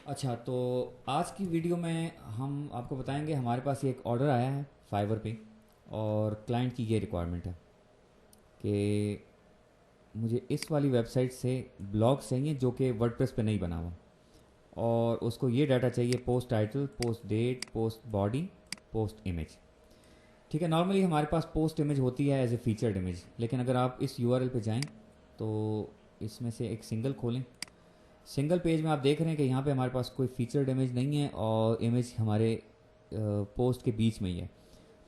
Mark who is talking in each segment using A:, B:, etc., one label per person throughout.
A: अच्छा, तो आज की वीडियो में हम आपको बताएंगे हमारे पास ये एक ऑर्डर आया है फाइवर पे। और क्लाइंट की ये रिक्वायरमेंट है कि मुझे इस वाली वेबसाइट से ब्लॉग चाहिए जो कि वर्डप्रेस पे नहीं बना हुआ। और उसको ये डाटा चाहिए: post title, post date, post body, post image. ठीक है, नॉर्मली हमारे पास पोस्ट इमेज होती है एज ए फीचर्ड इमेज, लेकिन अगर आप इस यूआरएल पे जाएं तो इसमें से एक सिंगल खोलें। सिंगल पेज में आप देख रहे हैं कि यहाँ पे हमारे पास कोई फीचर्ड इमेज नहीं है और इमेज हमारे पोस्ट के बीच में ही है।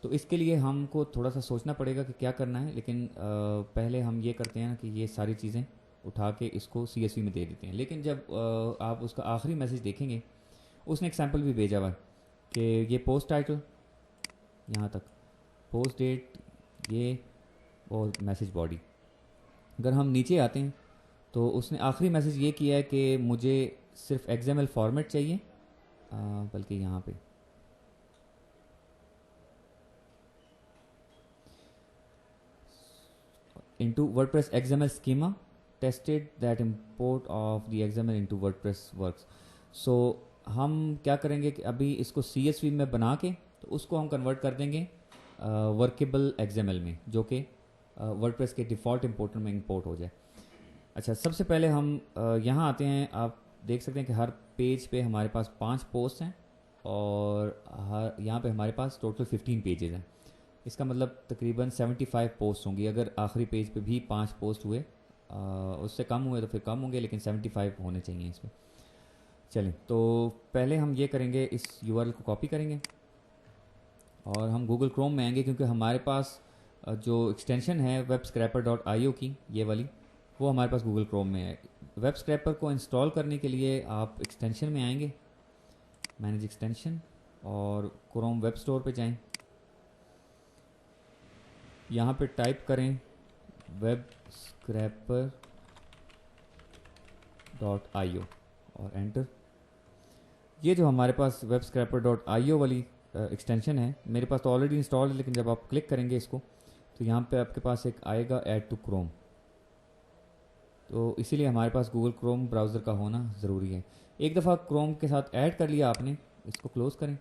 A: तो इसके लिए हमको थोड़ा सा सोचना पड़ेगा कि क्या करना है, लेकिन पहले हम ये करते हैं कि ये सारी चीज़ें उठा के इसको CSV में दे देते हैं। लेकिन जब आप उसका आखिरी मैसेज देखेंगे, उसने एक सैम्पल भी भेजा हुआ है कि ये पोस्ट टाइटल यहाँ तक, पोस्ट डेट ये, और मैसेज बॉडी। अगर हम नीचे आते हैं तो उसने आखिरी मैसेज ये किया है कि मुझे सिर्फ XML फॉर्मेट चाहिए। बल्कि यहाँ पे into WordPress XML schema tested that import of the XML into WordPress works। so हम क्या करेंगे कि अभी इसको CSV में बना के तो उसको हम कन्वर्ट कर देंगे वर्केबल XML में, जो कि WordPress के डिफ़ॉल्ट इंपोर्टर में इंपोर्ट हो जाए। अच्छा, सबसे पहले हम यहाँ आते हैं। आप देख सकते हैं कि हर पेज पे हमारे पास 5 पोस्ट हैं और हर यहाँ पे हमारे पास टोटल 15 पेजेस हैं। इसका मतलब तकरीबन 75 पोस्ट होंगी। अगर आखिरी पेज पे भी 5 पोस्ट हुए, उससे कम हुए तो फिर कम होंगे, लेकिन 75 होने चाहिए इसमें। चलें, तो पहले हम ये करेंगे, इस URL को कॉपी करेंगे और हम गूगल क्रोम में आएंगे, क्योंकि हमारे पास जो एक्सटेंशन है webscraper.io की, ये वाली, वो हमारे पास गूगल क्रोम में है। वेब स्क्रैपर को इंस्टॉल करने के लिए आप एक्सटेंशन में आएंगे, मैनेज एक्सटेंशन, और क्रोम वेब स्टोर पे जाएं। यहाँ पे टाइप करें webscraper.io और एंटर। ये जो हमारे पास webscraper.io वाली एक्सटेंशन है, मेरे पास तो ऑलरेडी इंस्टॉल है, लेकिन जब आप क्लिक करेंगे इसको तो यहाँ पे आपके पास एक आएगा ऐड टू क्रोम। तो इसीलिए हमारे पास गूगल क्रोम ब्राउज़र का होना ज़रूरी है। एक दफ़ा क्रोम के साथ ऐड कर लिया आपने, इसको क्लोज़ करें।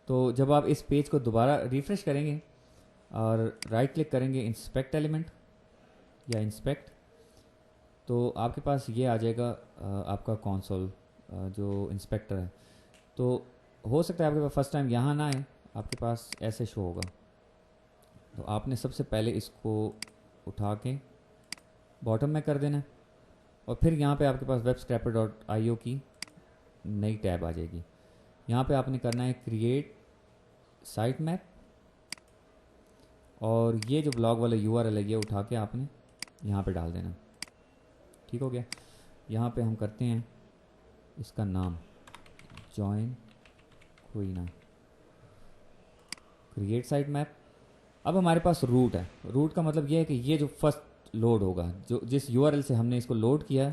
A: तो जब आप इस पेज को दोबारा रिफ़्रेश करेंगे और राइट क्लिक करेंगे इंस्पेक्ट एलिमेंट या इंस्पेक्ट, तो आपके पास ये आ जाएगा आपका कंसोल जो इंस्पेक्टर है। तो हो सकता है आपके पास फर्स्ट टाइम यहाँ ना आए, आपके पास ऐसे शो होगा। तो आपने सबसे पहले इसको उठा के बॉटम में कर देना है और फिर यहाँ पे आपके पास webscraper.io की नई टैब आ जाएगी। यहाँ पे आपने करना है क्रिएट साइट मैप, और ये जो ब्लॉग वाला URL है ये उठा के आपने यहाँ पे डाल देना। ठीक हो गया। यहाँ पे हम करते हैं इसका नाम जॉइन क्वीना, क्रिएट साइट मैप। अब हमारे पास रूट है। रूट का मतलब ये है कि ये जो फर्स्ट लोड होगा, जो जिस URL से हमने इसको लोड किया,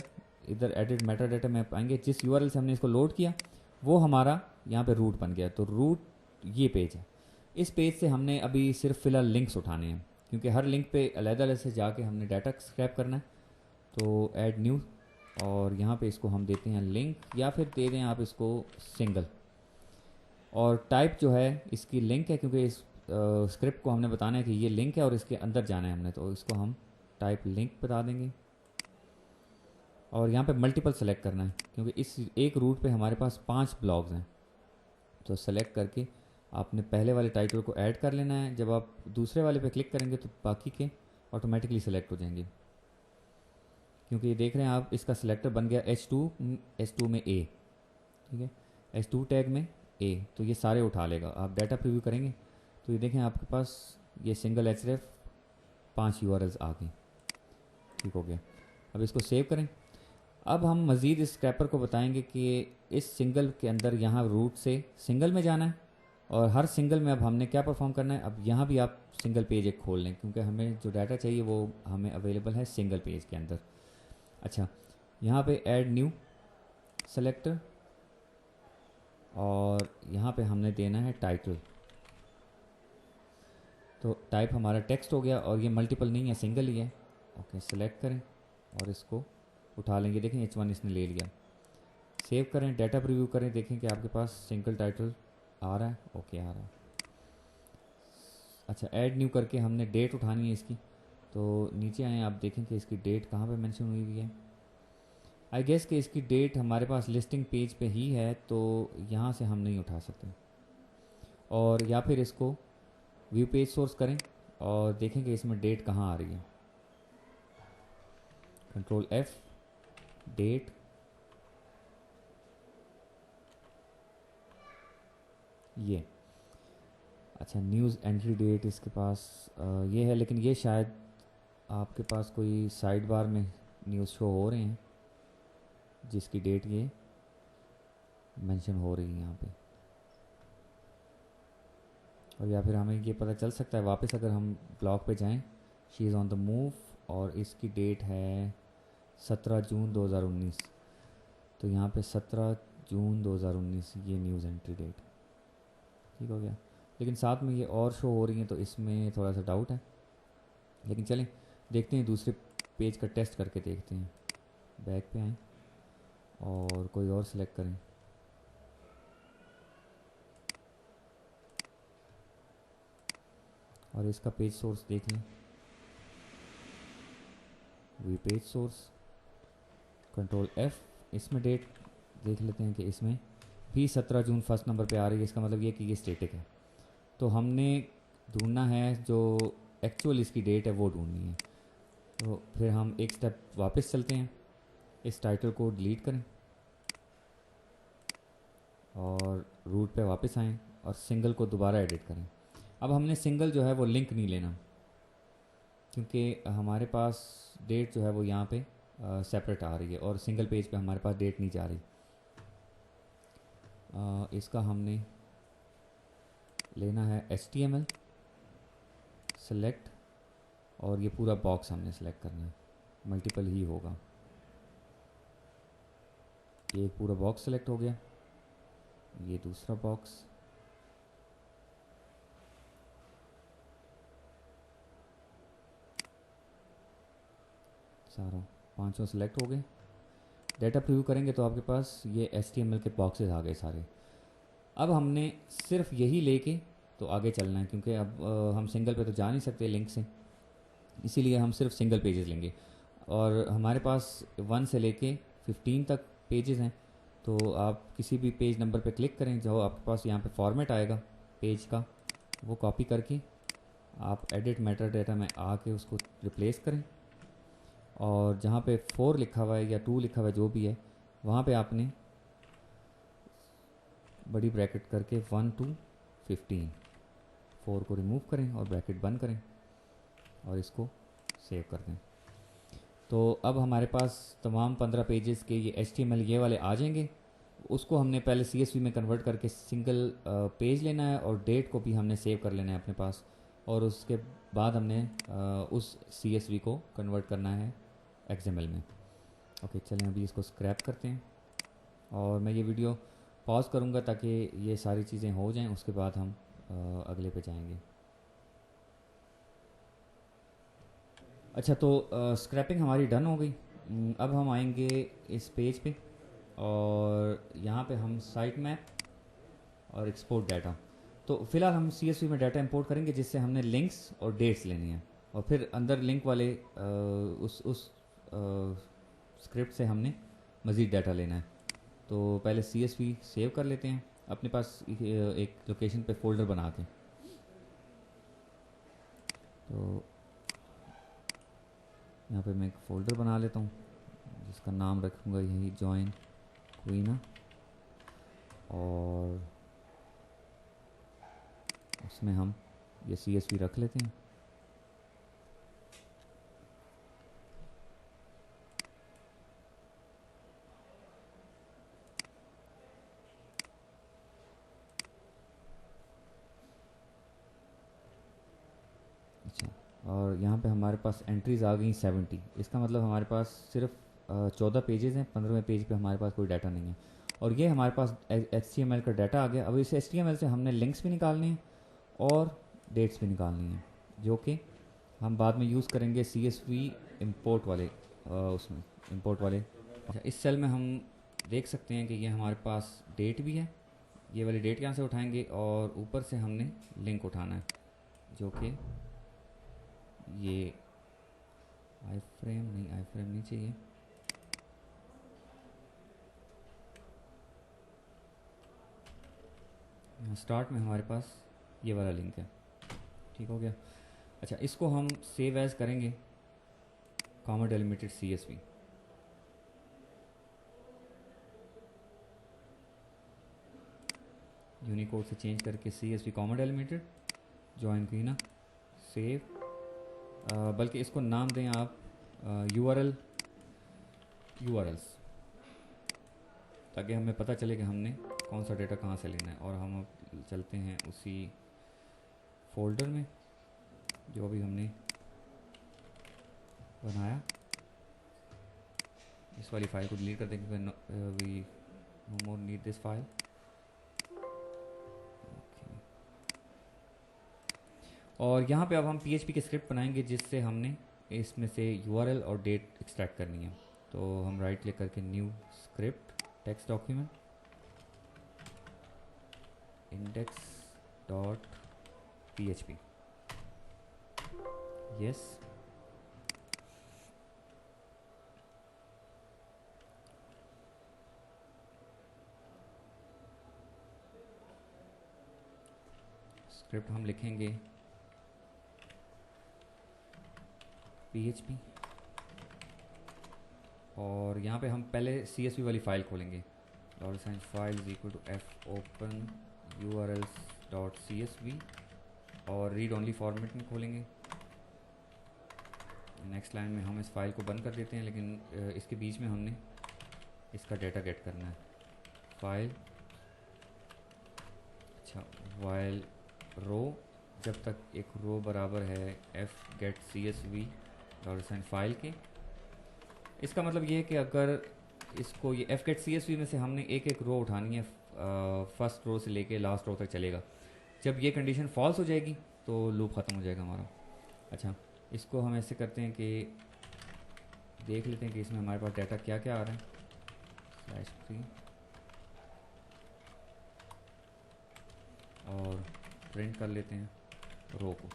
A: इधर एडिट मेटा डाटा में पाएंगे, जिस URL से हमने इसको लोड किया वो हमारा यहाँ पे रूट बन गया। तो रूट ये पेज है। इस पेज से हमने अभी सिर्फ फ़िलहाल लिंक्स उठाने हैं, क्योंकि हर लिंक पे अलग-अलग से जाके हमने डाटा स्क्रैप करना है। तो ऐड न्यू, और यहाँ पे इसको हम देते हैं लिंक, या फिर दे दें आप इसको सिंगल। और टाइप जो है इसकी लिंक है, क्योंकि इस स्क्रिप्ट को हमने बताना है कि ये लिंक है और इसके अंदर जाना है हमने, तो इसको हम टाइप लिंक बता देंगे। और यहाँ पे मल्टीपल सेलेक्ट करना है, क्योंकि इस एक रूट पे हमारे पास 5 ब्लॉग्स हैं। तो सेलेक्ट करके आपने पहले वाले टाइटल को ऐड कर लेना है। जब आप दूसरे वाले पे क्लिक करेंगे तो बाकी के ऑटोमेटिकली सेलेक्ट हो जाएंगे, क्योंकि ये देख रहे हैं आप, इसका सिलेक्टर बन गया H2 में A। ठीक है, H2 टैग में A, तो ये सारे उठा लेगा। आप डाटा प्रीव्यू करेंगे तो ये देखें आपके पास ये सिंगल href 5 URLs आ गए। ठीक हो गया। अब इसको सेव करें। अब हम मज़ीद इस स्क्रैपर को बताएंगे कि इस सिंगल के अंदर यहाँ रूट से सिंगल में जाना है, और हर सिंगल में अब हमने क्या परफॉर्म करना है। अब यहाँ भी आप सिंगल पेज एक खोल लें, क्योंकि हमें जो डाटा चाहिए वो हमें अवेलेबल है सिंगल पेज के अंदर। अच्छा, यहाँ पे ऐड न्यू सेलेक्टर, और यहाँ पे हमने देना है टाइटल। तो टाइप हमारा टेक्स्ट हो गया, और ये मल्टीपल नहीं है, सिंगल ही है। ओके, सेलेक्ट करें और इसको उठा लेंगे। देखें H1 इसने ले लिया। सेव करें, डाटा प्रीव्यू करें, देखें कि आपके पास सिंगल टाइटल आ रहा है। ओके आ रहा है। अच्छा ऐड न्यू करके हमने डेट उठानी है इसकी, तो नीचे आए आप देखें कि इसकी डेट कहाँ पे मेंशन हुई हुई है। आई गेस कि इसकी डेट हमारे पास लिस्टिंग पेज पे ही है, तो यहाँ से हम नहीं उठा सकते। और या फिर इसको व्यू पेज सोर्स करें और देखें कि इसमें डेट कहाँ आ रही है। कंट्रोल F, डेट, ये अच्छा न्यूज़ एंट्री डेट इसके पास ये है, लेकिन ये शायद आपके पास कोई साइड बार में न्यूज़ शो हो रहे हैं जिसकी डेट ये मेंशन हो रही है यहाँ पे। और या फिर हमें ये पता चल सकता है वापस अगर हम ब्लॉग पे जाएं, she is on the move, और इसकी डेट है 17 जून 2019। तो यहाँ पे 17 जून 2019 ये न्यूज़ एंट्री डेट ठीक हो गया। लेकिन साथ में ये और शो हो रही हैं, तो इसमें थोड़ा सा डाउट है। लेकिन चलें देखते हैं, दूसरे पेज का टेस्ट करके देखते हैं। बैक पे आएँ और कोई और सिलेक्ट करें। और इसका पेज सोर्स देख लें, view page source, control F, इसमें डेट देख लेते हैं कि इसमें भी 17 जून फर्स्ट नंबर पे आ रही है। इसका मतलब ये कि ये स्टैटिक है। तो हमने ढूंढना है जो एक्चुअल इसकी डेट है वो ढूंढनी है। तो फिर हम एक स्टेप वापस चलते हैं, इस टाइटल को डिलीट करें और रूट पे वापस आएँ और सिंगल को दोबारा एडिट करें। अब हमने सिंगल जो है वो लिंक नहीं लेना, क्योंकि हमारे पास डेट जो है वो यहाँ पे सेपरेट आ रही है और सिंगल पेज पे हमारे पास डेट नहीं जा रही। इसका हमने लेना है HTML सेलेक्ट, और ये पूरा बॉक्स हमने सेलेक्ट करना है, मल्टीपल ही होगा। ये एक पूरा बॉक्स सेलेक्ट हो गया, ये दूसरा बॉक्स, सारा पांचों सेलेक्ट हो गए। डाटा प्रीव्यू करेंगे तो आपके पास ये HTML के बॉक्सेस आ गए सारे। अब हमने सिर्फ यही लेके तो आगे चलना है, क्योंकि अब हम सिंगल पे तो जा नहीं सकते लिंक से, इसीलिए हम सिर्फ सिंगल पेजेस लेंगे। और हमारे पास 1 से लेके 15 तक पेजेस हैं, तो आप किसी भी पेज नंबर पे क्लिक करें, जो आपके पास यहाँ पे फॉर्मेट आएगा पेज का, वो कॉपी करके आप एडिट मेटा डेटा में आके उसको रिप्लेस करें, और जहाँ पे 4 लिखा हुआ है या 2 लिखा हुआ है जो भी है, वहाँ पे आपने बड़ी ब्रैकेट करके 1 to 15 4 को रिमूव करें और ब्रैकेट बंद करें और इसको सेव कर दें। तो अब हमारे पास तमाम 15 पेजेस के ये HTML ये वाले आ जाएंगे। उसको हमने पहले CSV में कन्वर्ट करके सिंगल पेज लेना है, और डेट को भी हमने सेव कर लेना है अपने पास, और उसके बाद हमने उस CSV को कन्वर्ट करना है XML में। ओके चलें अभी इसको स्क्रैप करते हैं, और मैं ये वीडियो पॉज करूँगा ताकि ये सारी चीज़ें हो जाएं, उसके बाद हम अगले पे जाएंगे। अच्छा तो स्क्रैपिंग हमारी डन हो गई। अब हम आएंगे इस पेज पे, और यहाँ पे हम साइट मैप और एक्सपोर्ट डाटा। तो फिलहाल हम CSV में डाटा इंपोर्ट करेंगे जिससे हमने लिंक्स और डेट्स लेनी है, और फिर अंदर लिंक वाले उस स्क्रिप्ट से हमने मज़ीद डाटा लेना है। तो पहले CSV सेव कर लेते हैं अपने पास एक लोकेशन पे फोल्डर बना के। तो यहाँ पे मैं एक फ़ोल्डर बना लेता हूँ जिसका नाम रखूँगा यही जॉइन क्वीना, और उसमें हम ये CSV रख लेते हैं। अच्छा, और यहाँ पे हमारे पास एंट्रीज़ आ गई 70। इसका मतलब हमारे पास सिर्फ 14 पेजेस हैं, 15वें पेज पे हमारे पास कोई डाटा नहीं है। और ये हमारे पास HTML का डाटा आ गया। अब इस HTML से हमने लिंक्स भी निकालने हैं और डेट्स भी निकालनी है, जो कि हम बाद में यूज़ करेंगे CSV इंपोर्ट वाले उसमें इंपोर्ट वाले। अच्छा इस सेल में हम देख सकते हैं कि ये हमारे पास डेट भी है, ये वाली डेट यहाँ से उठाएंगे और ऊपर से हमने लिंक उठाना है जो कि ये आई फ्रेम नहीं चाहिए, यहाँ स्टार्ट में हमारे पास ये वाला लिंक है। ठीक हो गया। अच्छा, इसको हम सेव एज करेंगे कॉमा डेलिमिटेड CSV। यूनिकोड से चेंज करके CSV कॉमा डेलिमिटेड ज्वाइन की ना, सेव, बल्कि इसको नाम दें आप URLs, ताकि हमें पता चले कि हमने कौन सा डेटा कहाँ से लेना है। और हम अब चलते हैं उसी फोल्डर में जो अभी हमने बनाया, इस वाली फाइल को डिलीट कर देंगे, we no more need this file. और यहाँ पे अब हम PHP की स्क्रिप्ट बनाएंगे जिससे हमने इसमें से URL और डेट एक्सट्रैक्ट करनी है। तो हम राइट क्लिक करके new script, text document, index.php, yes. Script हम लिखेंगे PHP और यहाँ पे हम पहले CSV वाली फ़ाइल खोलेंगे। $File is equal to f open urls.csv और रीड ओनली फॉर्मेट में खोलेंगे। नेक्स्ट लाइन में हम इस फाइल को बंद कर देते हैं, लेकिन इसके बीच में हमने इसका डेटा गेट करना है। फाइल, अच्छा, वाइल रो, जब तक एक रो बराबर है f get CSV $फाइल के। इसका मतलब ये है कि अगर इसको ये f get CSV में से हमने एक एक रो उठानी है, फर्स्ट रो से लेके लास्ट रो तक चलेगा। जब ये कंडीशन फॉल्स हो जाएगी तो लूप ख़त्म हो जाएगा हमारा। अच्छा, इसको हम ऐसे करते हैं कि देख लेते हैं कि इसमें हमारे पास डाटा क्या क्या आ रहा है। /3 और प्रिंट कर लेते हैं रो को।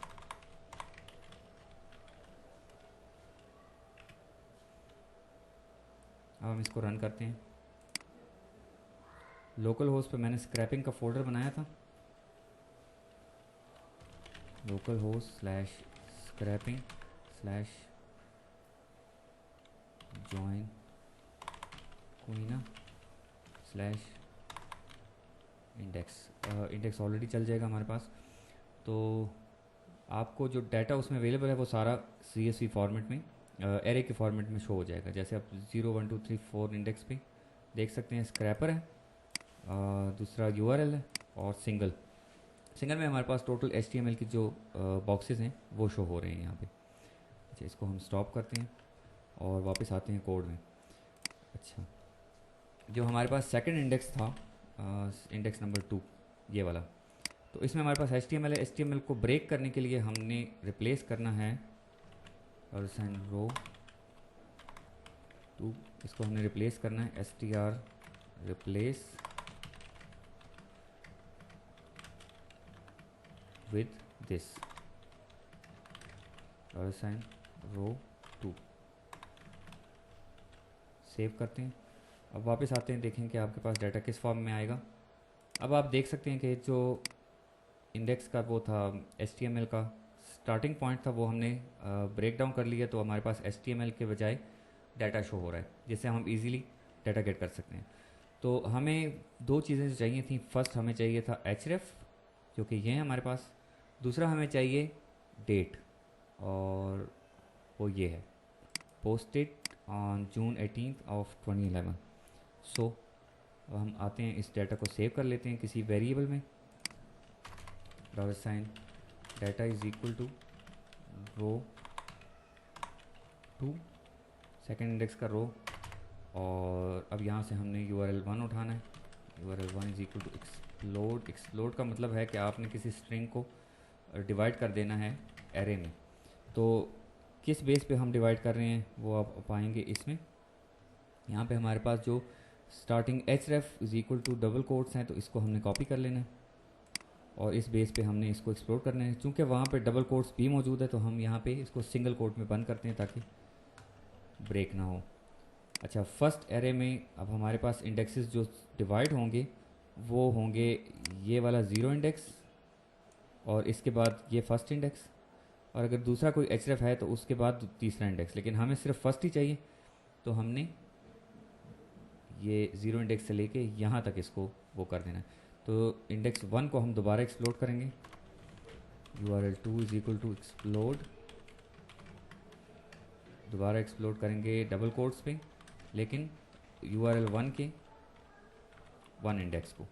A: अब हम इसको रन करते हैं। लोकल होस्ट पे मैंने स्क्रैपिंग का फोल्डर बनाया था, local host /scrapping/join index already चल जाएगा हमारे पास। तो आपको जो डाटा उसमें अवेलेबल है वो सारा CSV फॉर्मेट में, एरे के फॉर्मेट में शो हो जाएगा। जैसे आप 0 1 2 3 4 इंडेक्स पे देख सकते हैं, स्क्रैपर है, दूसरा URL है और सिंगल में हमारे पास टोटल HTML की जो बॉक्सेस हैं वो शो हो रहे हैं यहाँ पे। अच्छा, इसको हम स्टॉप करते हैं और वापस आते हैं कोड में। अच्छा, जो हमारे पास सेकंड इंडेक्स था, इंडेक्स नंबर 2, ये वाला, तो इसमें हमारे पास HTML है। HTML को ब्रेक करने के लिए हमने रिप्लेस करना है रो 2, इसको हमने रिप्लेस करना है str replace with this row 2। Save करते हैं। अब वापस आते हैं, देखें कि आपके पास डाटा किस फॉर्म में आएगा। अब आप देख सकते हैं कि जो इंडेक्स का वो था, HTML का स्टार्टिंग पॉइंट था, वो हमने ब्रेक डाउन कर लिया। तो हमारे पास HTML के बजाय डाटा शो हो रहा है, जिससे हम इजीली डाटा गेट कर सकते हैं। तो हमें दो चीज़ें चाहिए थी। फर्स्ट हमें चाहिए था href, जो कि ये है हमारे पास। दूसरा हमें चाहिए डेट, और वो ये है posted on June 18th of 2011। सो अब हम आते हैं, इस डाटा को सेव कर लेते हैं किसी वेरिएबल में। $Data is equal to row 2, second index का रो, और अब यहाँ से हमने URL 1 उठाना है। URL 1 is equal to explode. Explode का मतलब है कि आपने किसी स्ट्रिंग को डिवाइड कर देना है एरे में। तो किस बेस पे हम डिवाइड कर रहे हैं वो आप पाएंगे इसमें। यहाँ पे हमारे पास जो starting H ref is equal to double quotes हैं, तो इसको हमने कॉपी कर लेना है और इस बेस पे हमने इसको एक्सप्लोर करना है। चूँकि वहाँ पे डबल कोट्स भी मौजूद है तो हम यहाँ पे इसको सिंगल कोट में बंद करते हैं ताकि ब्रेक ना हो। अच्छा, फर्स्ट एरे में अब हमारे पास इंडेक्सेस जो डिवाइड होंगे वो होंगे ये वाला ज़ीरो इंडेक्स और इसके बाद ये फर्स्ट इंडेक्स, और अगर दूसरा कोई एच रेफ है तो उसके बाद तीसरा इंडेक्स, लेकिन हमें सिर्फ फर्स्ट ही चाहिए तो हमने ये ज़ीरो इंडेक्स से लेके यहाँ तक इसको वो कर देना है। तो इंडेक्स 1 को हम दोबारा एक्सप्लोड करेंगे, url2 is equal to explode, दोबारा एक्सप्लोड करेंगे डबल कोट्स पे, लेकिन url1 के 1 इंडेक्स को,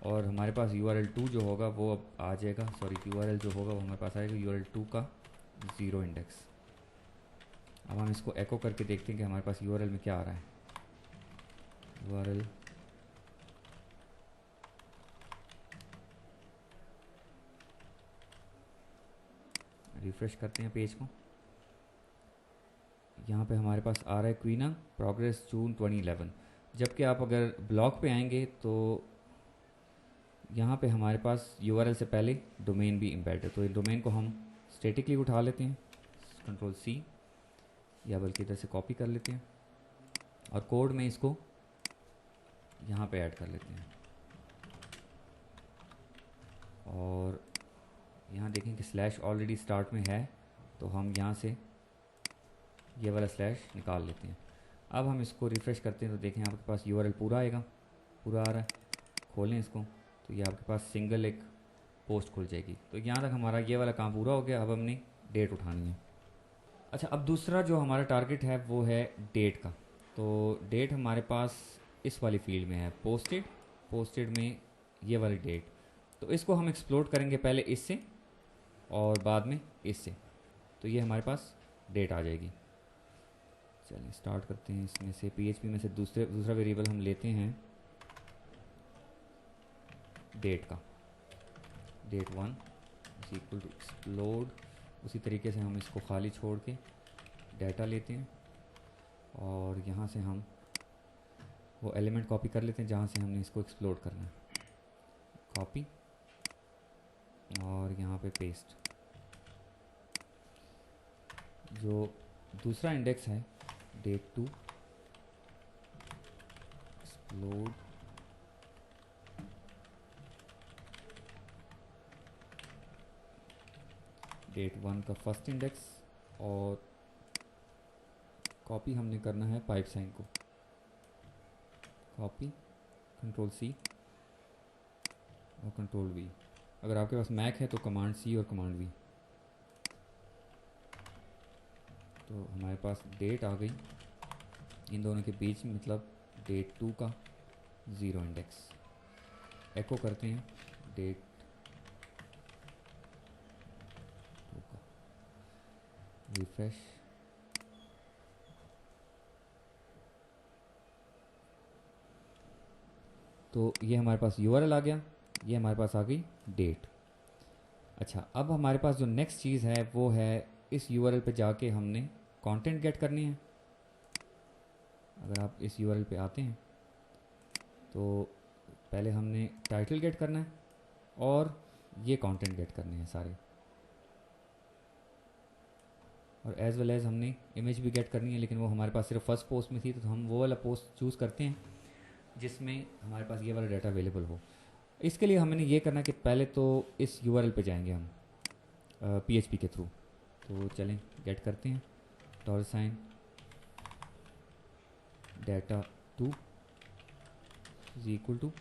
A: और हमारे पास url2 जो होगा वो अब आ जाएगा, सॉरी url जो होगा वो हमारे पास आएगा url2 का 0 इंडेक्स। अब हम इसको एको करके देखते हैं कि हमारे पास url में क्या आ रहा है। url रिफ्रेश करते हैं पेज को, यहाँ पे हमारे पास आ रहा है क्वीना प्रोग्रेस जून 2011। जबकि आप अगर ब्लॉग पे आएंगे तो यहाँ पे हमारे पास यूआरएल से पहले डोमेन भी एम्बेड है, तो ये डोमेन को हम स्टैटिकली उठा लेते हैं, कंट्रोल सी, या बल्कि इधर से कॉपी कर लेते हैं और कोड में इसको यहाँ पे ऐड कर लेते हैं। और यहाँ देखें कि स्लैश ऑलरेडी स्टार्ट में है तो हम यहाँ से ये वाला स्लैश निकाल लेते हैं। अब हम इसको रिफ़्रेश करते हैं तो देखें आपके पास यूआरएल पूरा आएगा, पूरा आ रहा है। खोलें इसको तो ये आपके पास सिंगल एक पोस्ट खुल जाएगी। तो यहाँ तक हमारा ये वाला काम पूरा हो गया। अब हमने डेट उठानी है। अच्छा, अब दूसरा जो हमारा टारगेट है वो है डेट का। तो डेट हमारे पास इस वाली फील्ड में है, पोस्टेड, पोस्टेड में ये वाली डेट। तो इसको हम एक्सप्लोर करेंगे पहले इससे और बाद में इससे, तो ये हमारे पास डेट आ जाएगी। चलिए स्टार्ट करते हैं। इसमें से PHP में से दूसरा वेरिएबल हम लेते हैं डेट का, date 1 is equal to explode. उसी तरीके से हम इसको खाली छोड़ के डाटा लेते हैं और यहाँ से हम वो एलिमेंट कॉपी कर लेते हैं जहाँ से हमने इसको एक्सप्लोड करना है, कॉपी और यहाँ पे पेस्ट। जो दूसरा इंडेक्स है डेट 2 एक्सप्लोड, डेट 1 का फर्स्ट इंडेक्स, और कॉपी हमने करना है पाइप साइन को, कॉपी कंट्रोल सी और कंट्रोल वी। अगर आपके पास मैक है तो कमांड सी और कमांड वी। तो हमारे पास डेट आ गई इन दोनों के बीच में, मतलब डेट 2 का 0 इंडेक्स। एको करते हैं डेट 2 का, रिफ्रेश, तो ये हमारे पास यूआरएल आ गया, ये हमारे पास आ गई डेट। अच्छा, अब हमारे पास जो नेक्स्ट चीज़ है वो है इस यूआरएल पे जाके हमने कंटेंट गेट करनी है। अगर आप इस यूआरएल पे आते हैं तो पहले हमने टाइटल गेट करना है और ये कंटेंट गेट करने हैं सारे, और एज वेल एज हमने इमेज भी गेट करनी है, लेकिन वो हमारे पास सिर्फ फर्स्ट पोस्ट में थी तो हम वो वाला पोस्ट चूज़ करते हैं जिसमें हमारे पास ये वाला डाटा अवेलेबल हो। इसके लिए हमने ये करना कि पहले तो इस यूआरएल पे जाएंगे हम PHP के थ्रू। तो चलें गेट करते हैं, $, data 2 is equal to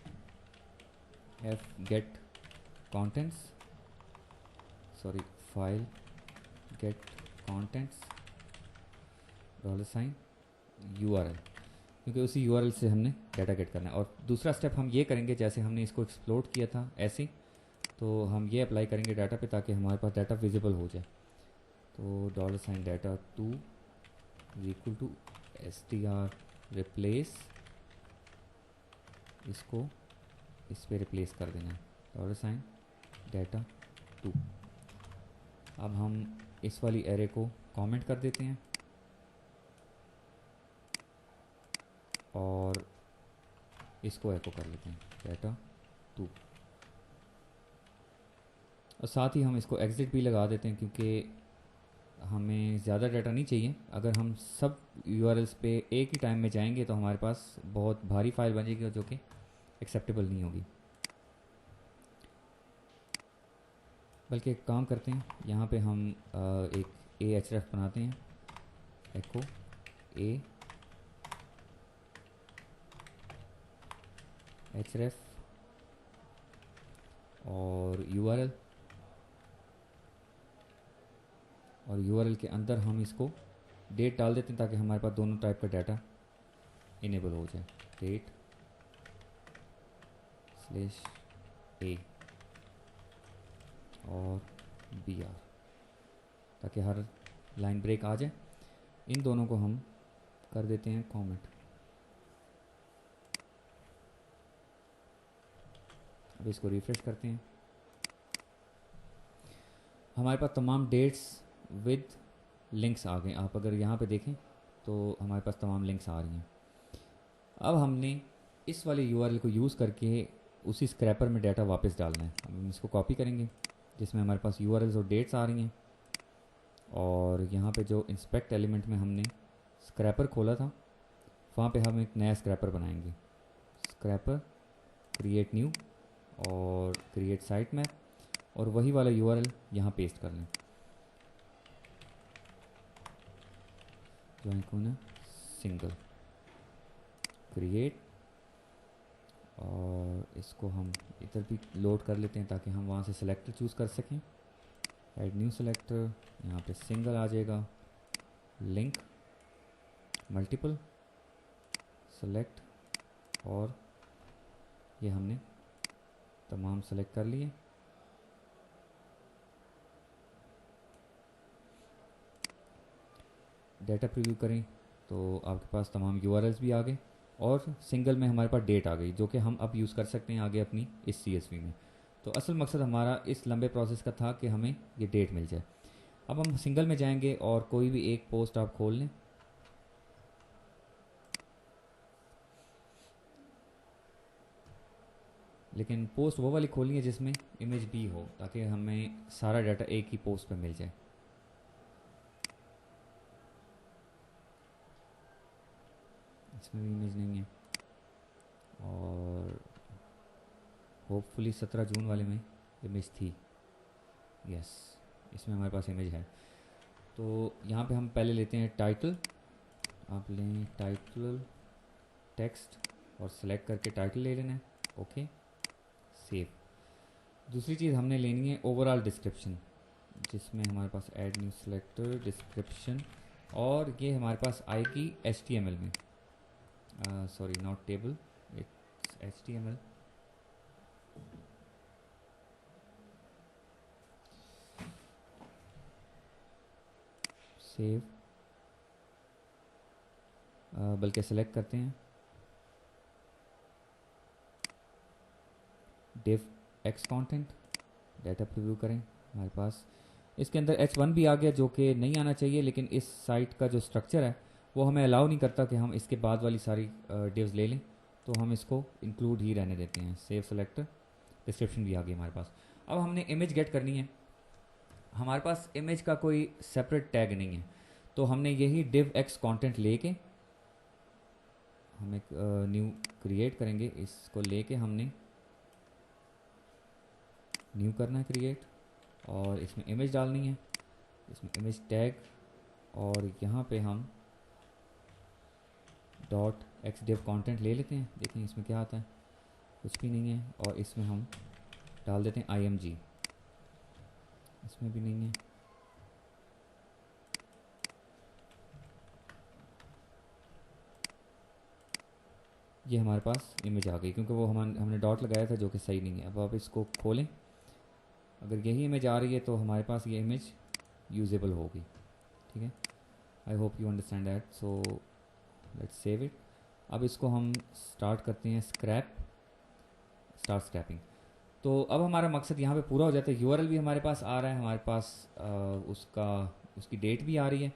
A: f get contents, sorry file get contents $URL, क्योंकि उसी URL से हमने डाटा गेट करना है। और दूसरा स्टेप हम ये करेंगे जैसे हमने इसको एक्सप्लोर किया था ऐसे, तो हम ये अप्लाई करेंगे डाटा पे ताकि हमारे पास डाटा विजिबल हो जाए। तो $data 2 is equal to str replace, इसको इस पे रिप्लेस कर देना है $डाटा 2। अब हम इस वाली एरे को कमेंट कर देते हैं और इसको एको कर लेते हैं डाटा 2, और साथ ही हम इसको एग्जिट भी लगा देते हैं क्योंकि हमें ज़्यादा डाटा नहीं चाहिए। अगर हम सब यूआरएल्स पे एक ही टाइम में जाएंगे तो हमारे पास बहुत भारी फाइल बनेगी जो कि एक्सेप्टेबल नहीं होगी। बल्कि एक काम करते हैं, यहाँ पे हम एक AHREF बनाते हैं, एको AHREF और URL, और URL के अंदर हम इसको डेट डाल देते हैं ताकि हमारे पास दोनों टाइप का डाटा इनेबल हो जाए, डेट /a और BR, ताकि हर लाइन ब्रेक आ जाए। इन दोनों को हम कर देते हैं कमेंट। अब इसको रिफ्रेश करते हैं, हमारे पास तमाम डेट्स विद लिंक्स आ गए। आप अगर यहाँ पे देखें तो हमारे पास तमाम लिंक्स आ रही हैं। अब हमने इस वाले URL को यूज़ करके उसी स्क्रैपर में डाटा वापस डालना है। हम इसको कॉपी करेंगे जिसमें हमारे पास URLs और डेट्स आ रही हैं, और यहाँ पे जो इंस्पेक्ट एलिमेंट में हमने स्क्रैपर खोला था वहाँ पे हम एक नया स्क्रैपर बनाएंगे, स्क्रैपर क्रिएट न्यू और क्रिएट साइट मैप, और वही वाला URL यहाँ पेस्ट कर लें, ज्वाइन कोना सिंगल क्रिएट, और इसको हम इधर भी लोड कर लेते हैं ताकि हम वहाँ से सेलेक्टर चूज़ कर सकें। ऐड न्यू सेलेक्टर, यहाँ पे सिंगल आ जाएगा, लिंक मल्टीपल सेलेक्ट, और ये हमने तमाम सेलेक्ट कर लिए। डाटा प्रीव्यू करें तो आपके पास तमाम URLs भी आ गए और सिंगल में हमारे पास डेट आ गई, जो कि हम अब यूज़ कर सकते हैं आगे अपनी इस CSV में। तो असल मकसद हमारा इस लंबे प्रोसेस का था कि हमें ये डेट मिल जाए। अब हम सिंगल में जाएंगे और कोई भी एक पोस्ट आप खोल लें, लेकिन पोस्ट वो वाली खोलनी है जिसमें इमेज भी हो, ताकि हमें सारा डाटा एक ही पोस्ट पे मिल जाए। इसमें भी इमेज नहीं है, और होपफुली 17 जून वाले में इमेज थी, यस इसमें हमारे पास इमेज है। तो यहाँ पे हम पहले लेते हैं टाइटल, आप लें टाइटल टेक्स्ट और सेलेक्ट करके टाइटल ले लेना है, ओके सेव। दूसरी चीज़ हमने लेनी है ओवरऑल डिस्क्रिप्शन, जिसमें हमारे पास ऐड न्यू सेलेक्टर डिस्क्रिप्शन, और ये हमारे पास आएगी HTML में, sorry not table, it's HTML। Save, बल्कि सेलेक्ट करते हैं div x content, data preview करें, हमारे पास इसके अंदर H1 भी आ गया जो कि नहीं आना चाहिए, लेकिन इस साइट का जो स्ट्रक्चर है वो हमें अलाउ नहीं करता कि हम इसके बाद वाली सारी डिव्स ले लें, तो हम इसको इंक्लूड ही रहने देते हैं। सेव सेलेक्टर, डिस्क्रिप्शन भी आ गई हमारे पास। अब हमने इमेज गेट करनी है, हमारे पास इमेज का कोई सेपरेट टैग नहीं है, तो हमने यही div x कंटेंट लेके हम एक न्यू क्रिएट करेंगे, इसको लेके हमने न्यू करना है क्रिएट, और इसमें इमेज डालनी है, इसमें इमेज टैग, और यहाँ पे हम .xdiv कंटेंट ले लेते हैं, देखें इसमें क्या आता है, कुछ भी नहीं है, और इसमें हम डाल देते हैं img, इसमें भी नहीं है, ये हमारे पास इमेज आ गई क्योंकि वो हमने डॉट लगाया था जो कि सही नहीं है। अब आप इसको खोलें, अगर यही इमेज आ रही है तो हमारे पास ये इमेज यूजेबल होगी, ठीक है। I hope you understand that, so let's save it. अब इसको हम स्टार्ट करते हैं स्टार्ट स्क्रैपिंग। तो अब हमारा मकसद यहाँ पे पूरा हो जाता है, URL भी हमारे पास आ रहा है, हमारे पास उसकी डेट भी आ रही है,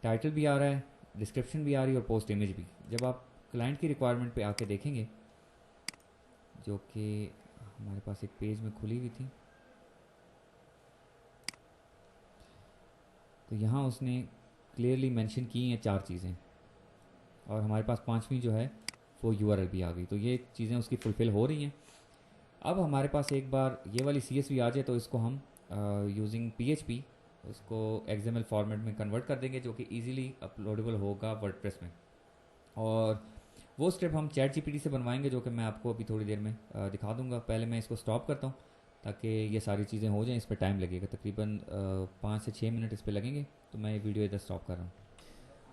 A: टाइटल भी आ रहा है, डिस्क्रिप्शन भी आ रही है, और पोस्ट इमेज भी। जब आप क्लाइंट की रिक्वायरमेंट पे आके देखेंगे जो कि हमारे पास एक पेज में खुली हुई थी। तो यहाँ उसने क्लियरली मेंशन की हैं 4 चीज़ें, और हमारे पास 5वीं जो है वो URL भी आ गई। तो ये चीज़ें उसकी फुलफ़िल हो रही हैं। अब हमारे पास एक बार ये वाली CSV आ जाए तो इसको हम यूजिंग PHP उसको XML फॉर्मेट में कन्वर्ट कर देंगे, जो कि ईजिली अपलोडेबल होगा वर्डप्रेस में। और वो स्टेप हम ChatGPT से बनवाएंगे, जो कि मैं आपको अभी थोड़ी देर में दिखा दूंगा। पहले मैं इसको स्टॉप करता हूँ ताकि ये सारी चीज़ें हो जाएं। इस पर टाइम लगेगा, तकरीबन 5 से 6 मिनट इस पर लगेंगे। तो मैं ये वीडियो इधर स्टॉप कर रहा हूँ।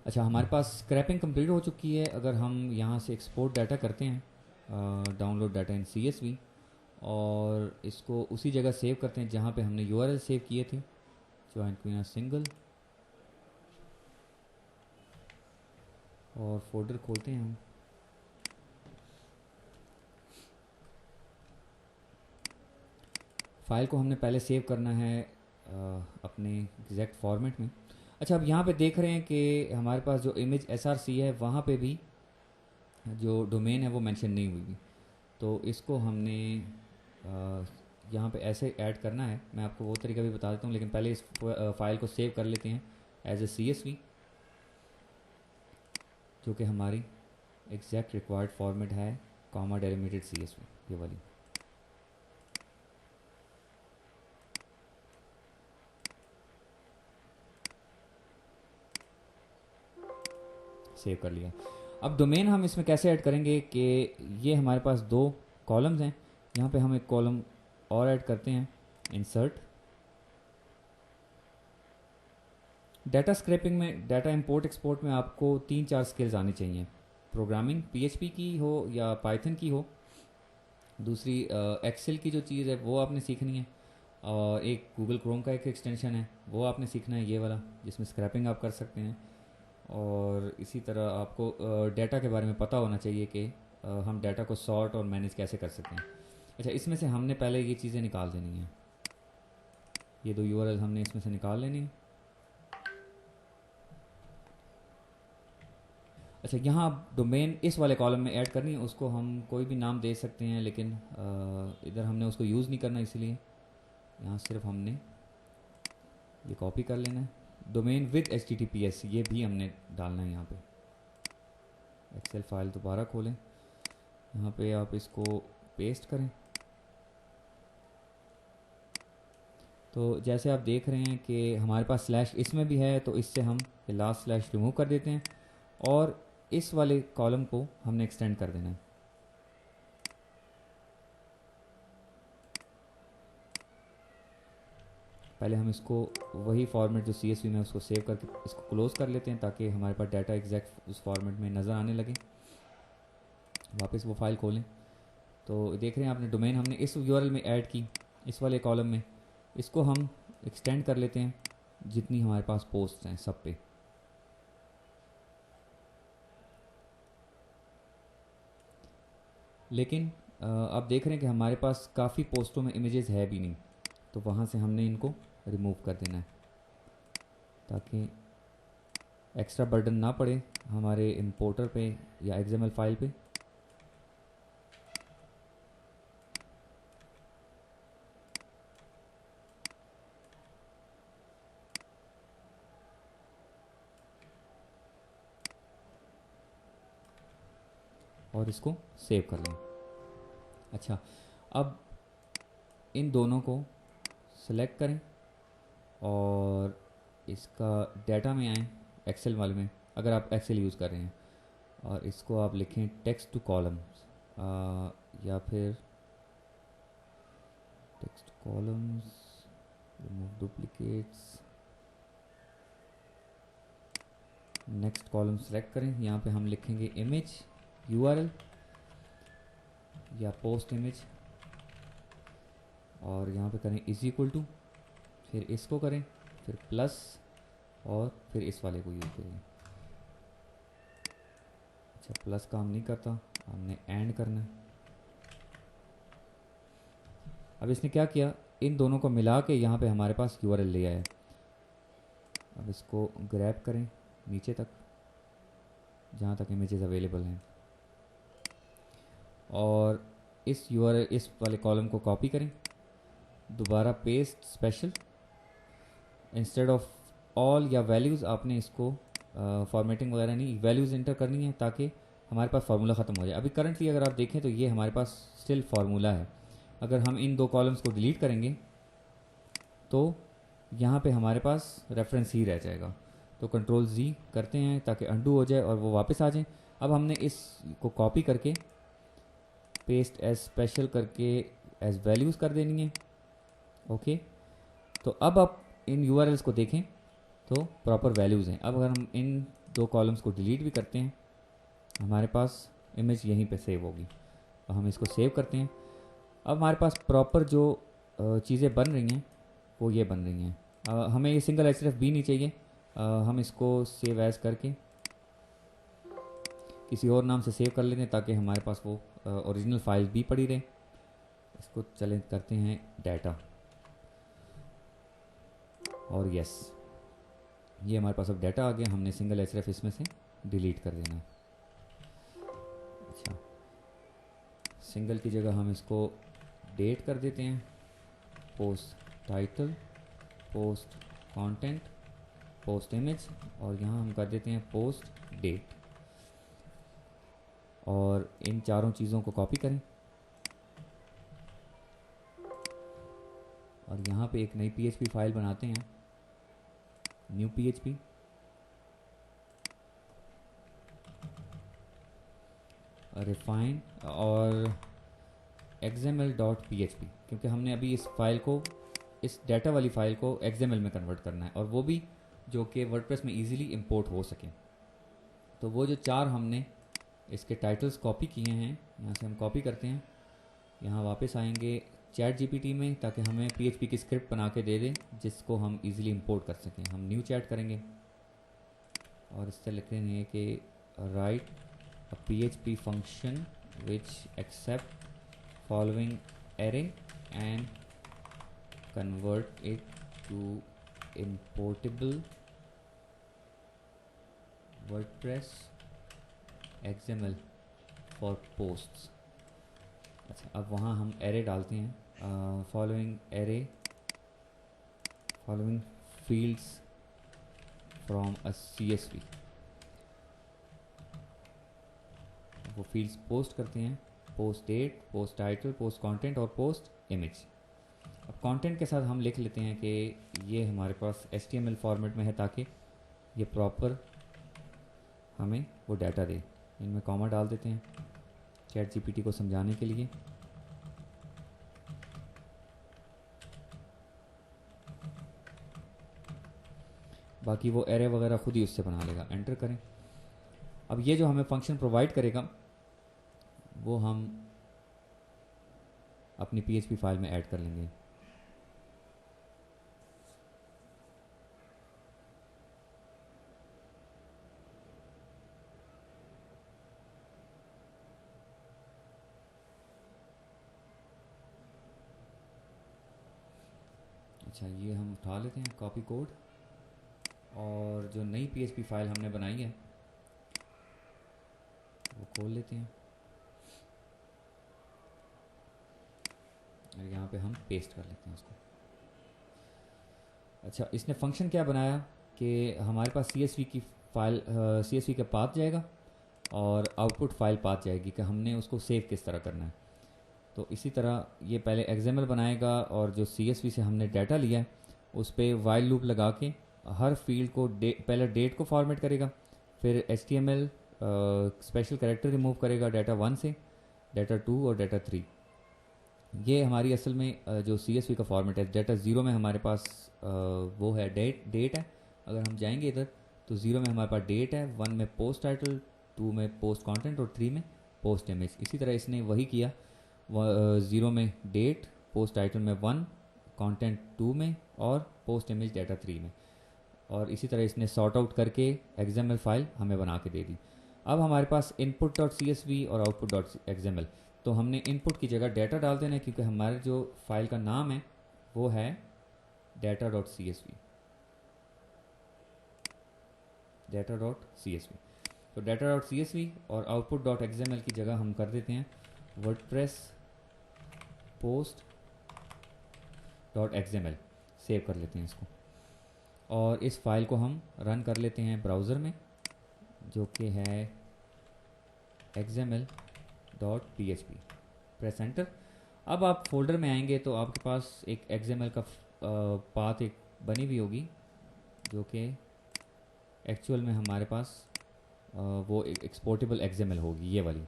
A: अच्छा, हमारे पास स्क्रैपिंग कंप्लीट हो चुकी है। अगर हम यहाँ से एक्सपोर्ट डाटा करते हैं, डाउनलोड डाटा इन CSV, और इसको उसी जगह सेव करते हैं जहाँ पे हमने URL सेव किए थे, ज्वाइन क्वीना सिंगल, और फोल्डर खोलते हैं हम। फाइल को हमने पहले सेव करना है अपने एग्जैक्ट फॉर्मेट में। अच्छा, अब यहाँ पे देख रहे हैं कि हमारे पास जो इमेज SRC है वहाँ पे भी जो डोमेन है वो मेंशन नहीं हुई। तो इसको हमने यहाँ पे ऐसे ऐड करना है। मैं आपको वो तरीका भी बता देता हूँ, लेकिन पहले इस फाइल को सेव कर लेते हैं एज ए CSV, जो कि हमारी एग्जैक्ट रिक्वायर्ड फॉर्मेट है, कॉमा डेलिमिटेड CSV, ये वाली। सेव कर लिया। अब डोमेन हम इसमें कैसे ऐड करेंगे कि ये हमारे पास 2 कॉलम्स हैं। यहाँ पे हम एक कॉलम और ऐड करते हैं, इंसर्ट। डाटा स्क्रैपिंग में, डाटा इंपोर्ट एक्सपोर्ट में आपको 3-4 स्किल्स आनी चाहिए। प्रोग्रामिंग PHP की हो या पाइथन की हो, दूसरी एक्सेल की जो चीज़ है वो आपने सीखनी है, और एक गूगल क्रोम का एक एक्सटेंशन है वो आपने सीखना है, ये वाला, जिसमें स्क्रैपिंग आप कर सकते हैं। और इसी तरह आपको डाटा के बारे में पता होना चाहिए कि हम डाटा को सॉर्ट और मैनेज कैसे कर सकते हैं। अच्छा, इसमें से हमने पहले ये चीज़ें निकाल देनी है। ये 2 URL हमने इसमें से निकाल लेनी है। अच्छा, यहाँ डोमेन इस वाले कॉलम में ऐड करनी है, उसको हम कोई भी नाम दे सकते हैं, लेकिन इधर हमने उसको यूज़ नहीं करना, इसलिए यहाँ सिर्फ हमने ये कॉपी कर लेना है। डोमेन विद HTTPS ये भी हमने डालना है यहाँ पे। एक्सेल फाइल दोबारा खोलें, यहाँ पे आप इसको पेस्ट करें। तो जैसे आप देख रहे हैं कि हमारे पास स्लैश इसमें भी है, तो इससे हम लास्ट स्लैश रिमूव कर देते हैं, और इस वाले कॉलम को हमने एक्सटेंड कर देना है। पहले हम इसको वही फॉर्मेट जो CSV में उसको सेव करके इसको क्लोज कर लेते हैं, ताकि हमारे पास डाटा एग्जैक्ट उस फॉर्मेट में नज़र आने लगे। वापस वो फाइल खोलें, तो देख रहे हैं आपने डोमेन हमने इस URL में ऐड की, इस वाले कॉलम में। इसको हम एक्सटेंड कर लेते हैं जितनी हमारे पास पोस्ट हैं सब पे। लेकिन अब देख रहे हैं कि हमारे पास काफ़ी पोस्टों में इमेजेस है भी नहीं, तो वहाँ से हमने इनको रिमूव कर देना है ताकि एक्स्ट्रा बर्डन ना पड़े हमारे इंपोर्टर पे या XML फाइल पे। और इसको सेव कर लें। अच्छा, अब इन दोनों को सेलेक्ट करें और इसका डाटा में आएँ, एक्सेल वाले में, अगर आप एक्सेल यूज़ कर रहे हैं, और इसको आप लिखें टेक्स्ट टू कॉलम्स, या फिर text columns, remove duplicates, next column select करें। यहाँ पे हम लिखेंगे इमेज URL या पोस्ट इमेज, और यहाँ पे करें इज इक्वल टू, फिर इसको करें, फिर प्लस, और फिर इस वाले को यूज़ करें। अच्छा, प्लस काम नहीं करता, हमने एंड करना है। अब इसने क्या किया, इन दोनों को मिला के यहाँ पे हमारे पास URL ले आया। अब इसको ग्रैब करें नीचे तक जहाँ तक इमेजेस अवेलेबल हैं, और इस यूआरएल इस वाले कॉलम को कॉपी करें, दोबारा paste special, instead of all या वैल्यूज़ आपने इसको फॉर्मेटिंग वगैरह नहीं, वैल्यूज़ इंटर करनी है ताकि हमारे पास फार्मूला ख़त्म हो जाए। अभी करंटली अगर आप देखें तो ये हमारे पास स्टिल फार्मूला है। अगर हम इन दो कॉलम्स को डिलीट करेंगे तो यहाँ पे हमारे पास रेफरेंस ही रह जाएगा। तो कंट्रोल Z करते हैं ताकि अंडू हो जाए और वो वापस आ जाए। अब हमने इसको कॉपी करके पेस्ट एज स्पेशल करके एज वैल्यूज़ कर देनी है। ओके, तो अब आप इन यूआरएल्स को देखें तो प्रॉपर वैल्यूज़ हैं। अब अगर हम इन दो कॉलम्स को डिलीट भी करते हैं, हमारे पास इमेज यहीं पे सेव होगी। और हम इसको सेव करते हैं। अब हमारे पास प्रॉपर जो चीज़ें बन रही हैं वो ये बन रही हैं। हमें ये सिंगल एचएफ भी नहीं चाहिए। हम इसको सेव एज करके किसी और नाम से सेव कर लेते हैं ताकि हमारे पास वो ओरिजिनल फाइल भी पड़ी रहे। इसको चलें करते हैं डाटा, और यस, ये हमारे पास अब डाटा आ गया। हमने सिंगल एचएफ इसमें से डिलीट कर देना है। अच्छा, सिंगल की जगह हम इसको डेट कर देते हैं, post title, post content, post image, और यहाँ हम कर देते हैं पोस्ट डेट। और इन चारों चीज़ों को कॉपी करें और यहाँ पे एक नई PHP फाइल बनाते हैं, न्यू PHP, रिफाइन और XML.php, क्योंकि हमने अभी इस फाइल को, इस डाटा वाली फाइल को XML में कन्वर्ट करना है, और वो भी जो कि वर्डप्रेस में इजीली इंपोर्ट हो सके। तो वो जो चार हमने इसके टाइटल्स कॉपी किए हैं, यहाँ से हम कॉपी करते हैं, यहाँ वापस आएंगे चैट GPT में ताकि हमें PHP की स्क्रिप्ट बना के दे दें जिसको हम इजीली इंपोर्ट कर सकें। हम न्यू चैट करेंगे और इससे लिखते हैं कि write a PHP function which accept following array and convert it to importable WordPress XML for posts। अच्छा, अब वहाँ हम array डालते हैं, following array, following fields from a CSV। वो fields पोस्ट करते हैं, post date, post title, post content और पोस्ट इमेज। अब कंटेंट के साथ हम लिख लेते हैं कि ये हमारे पास HTML फॉर्मेट में है ताकि ये प्रॉपर हमें वो डाटा दे। इनमें कॉमा डाल देते हैं चैट GPT को समझाने के लिए। बाकी वो एरे वगैरह खुद ही उससे बना लेगा। एंटर करें। अब ये जो हमें फंक्शन प्रोवाइड करेगा वो हम अपनी PHP फाइल में ऐड कर लेंगे। अच्छा, ये हम उठा लेते हैं कॉपी कोड, और जो नई PHP फाइल हमने बनाई है वो खोल लेते हैं और यहाँ पे हम पेस्ट कर लेते हैं उसको। अच्छा, इसने फंक्शन क्या बनाया कि हमारे पास CSV की फाइल, CSV का पाथ जाएगा और आउटपुट फाइल पाथ जाएगी कि हमने उसको सेव किस तरह करना है। तो इसी तरह ये पहले XML बनाएगा और जो CSV से हमने डाटा लिया है उस पर वाइल लूप लगा के हर फील्ड को पहले डेट को फॉर्मेट करेगा, फिर HTML स्पेशल कैरेक्टर रिमूव करेगा डाटा 1 से, डाटा 2 और डाटा 3। ये हमारी असल में जो CSV का फॉर्मेट है। डाटा 0 में हमारे पास वो है डेट है। अगर हम जाएंगे इधर तो 0 में हमारे पास डेट है, 1 में पोस्ट टाइटल, 2 में पोस्ट कंटेंट और 3 में पोस्ट इमेज। इसी तरह इसने वही किया, 0 में डेट, पोस्ट टाइटल में 1, कंटेंट 2 में और पोस्ट इमेज डाटा 3 में। और इसी तरह इसने सॉर्ट आउट करके XML फाइल हमें बना के दे दी। अब हमारे पास input.csv और output.xml। तो हमने इनपुट की जगह डाटा डाल देना है क्योंकि हमारे जो फाइल का नाम है वो है data.csv। तो data.csv और output.xml की जगह हम कर देते हैं WordPress post dot XML save कर लेते हैं इसको, और इस फाइल को हम रन कर लेते हैं ब्राउज़र में, जो कि है xml.php। Press enter. अब आप फोल्डर में आएंगे तो आपके पास एक XML का पाथ एक बनी हुई होगी, जो कि एक्चुअल में हमारे पास वो एक एक्सपोर्टेबल XML होगी, ये वाली।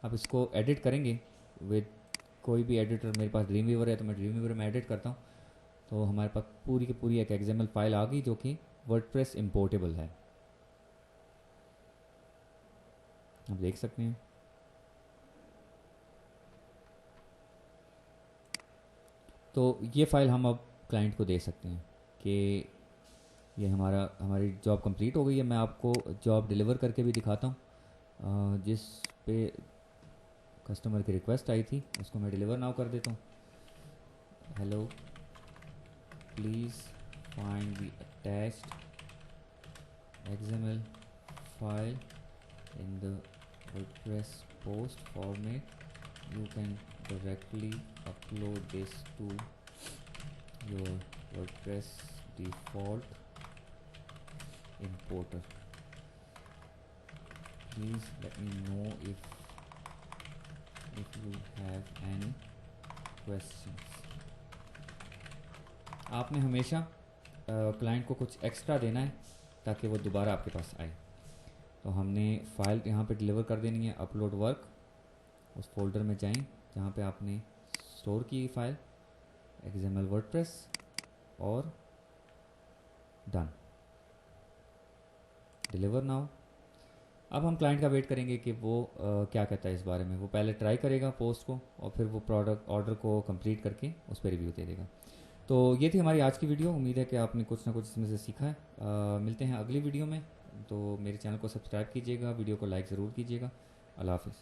A: आप इसको एडिट करेंगे विद कोई भी एडिटर। मेरे पास ड्रीमवीवर है तो मैं ड्रीमवीवर में एडिट करता हूँ, तो हमारे पास पूरी की पूरी एक XML फाइल आ गई, जो कि वर्डप्रेस इंपोर्टेबल है। आप देख सकते हैं। तो ये फाइल हम अब क्लाइंट को दे सकते हैं कि ये हमारी जॉब कंप्लीट हो गई है। मैं आपको जॉब डिलीवर करके भी दिखाता हूँ, जिस पे कस्टमर की रिक्वेस्ट आई थी उसको मैं डिलीवर नाउ कर देता हूँ। Hello, please find the attached XML file in the WordPress post format. You can directly upload this to your WordPress default importer. Please let me know if you have any questions. आपने हमेशा client को कुछ extra देना है ताकि वो दोबारा आपके पास आए। तो हमने फ़ाइल यहाँ पे डिलीवर कर देनी है, अपलोड वर्क। उस फोल्डर में जाएं जहाँ पे आपने स्टोर की फ़ाइल XML वर्डप्रेस, और डन, डिलीवर नाउ। अब हम क्लाइंट का वेट करेंगे कि वो क्या कहता है इस बारे में। वो पहले ट्राई करेगा पोस्ट को, और फिर वो प्रोडक्ट ऑर्डर को कंप्लीट करके उस पर रिव्यू दे देगा। तो ये थी हमारी आज की वीडियो। उम्मीद है कि आपने कुछ ना कुछ इसमें से सीखा है। मिलते हैं अगली वीडियो में। तो मेरे चैनल को सब्सक्राइब कीजिएगा, वीडियो को लाइक ज़रूर कीजिएगा। अल्लाह हाफिज़।